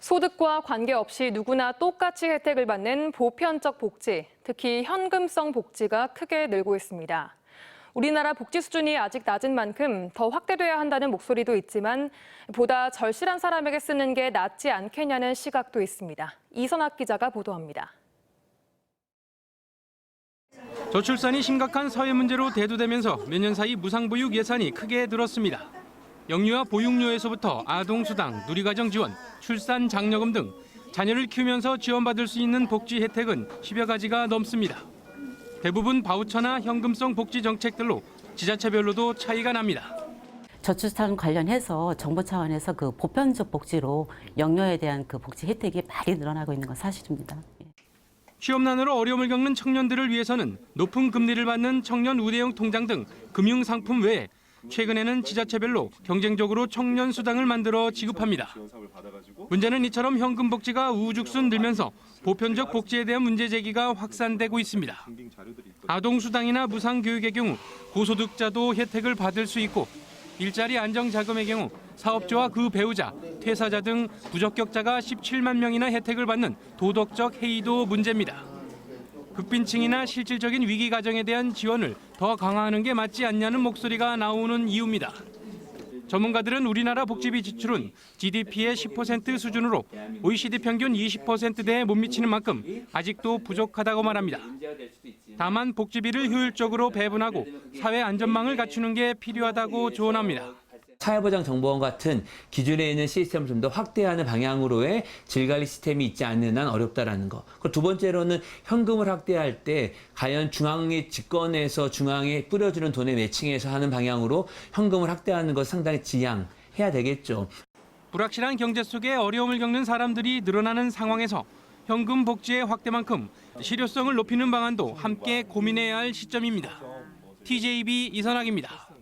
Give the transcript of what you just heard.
소득과 관계없이 누구나 똑같이 혜택을 받는 보편적 복지, 특히 현금성 복지가 크게 늘고 있습니다. 우리나라 복지 수준이 아직 낮은 만큼 더 확대돼야 한다는 목소리도 있지만 보다 절실한 사람에게 쓰는 게 낫지 않겠냐는 시각도 있습니다. 이선학 기자가 보도합니다. 저출산이 심각한 사회 문제로 대두되면서 몇 년 사이 무상보육 예산이 크게 늘었습니다. 영유아 보육료에서부터 아동수당, 누리과정 지원, 출산 장려금 등 자녀를 키우면서 지원받을 수 있는 복지 혜택은 10여 가지가 넘습니다. 대부분 바우처나 현금성 복지 정책들로 지자체별로도 차이가 납니다. 저출산 관련해서 정부 차원에서 그 보편적 복지로 영유아에 대한 그 복지 혜택이 많이 늘어나고 있는 건 사실입니다. 취업난으로 어려움을 겪는 청년들을 위해서는 높은 금리를 받는 청년 우대형 통장 등 금융 상품 외에 최근에는 지자체별로 경쟁적으로 청년 수당을 만들어 지급합니다. 문제는 이처럼 현금 복지가 우후죽순 늘면서 보편적 복지에 대한 문제 제기가 확산되고 있습니다. 아동 수당이나 무상 교육의 경우 고소득자도 혜택을 받을 수 있고 일자리 안정 자금의 경우 사업주와 그 배우자, 퇴사자 등 부적격자가 17만 명이나 혜택을 받는 도덕적 해이도 문제입니다. 극빈층이나 실질적인 위기 가정에 대한 지원을 더 강화하는 게 맞지 않냐는 목소리가 나오는 이유입니다. 전문가들은 우리나라 복지비 지출은 GDP의 10% 수준으로 OECD 평균 20%대에 못 미치는 만큼 아직도 부족하다고 말합니다. 다만 복지비를 효율적으로 배분하고 사회 안전망을 갖추는 게 필요하다고 조언합니다. 사회보장정보원 같은 기존에 있는 시스템을 좀 더 확대하는 방향으로의 질관리 시스템이 있지 않는 한 어렵다라는 거. 그리고 두 번째로는 현금을 확대할 때 과연 중앙의 집권에서 중앙에 뿌려주는 돈의 매칭해서 하는 방향으로 현금을 확대하는 것 상당히 지양해야 되겠죠. 불확실한 경제 속에 어려움을 겪는 사람들이 늘어나는 상황에서 현금 복지의 확대만큼 실효성을 높이는 방안도 함께 고민해야 할 시점입니다. TJB 이선학입니다.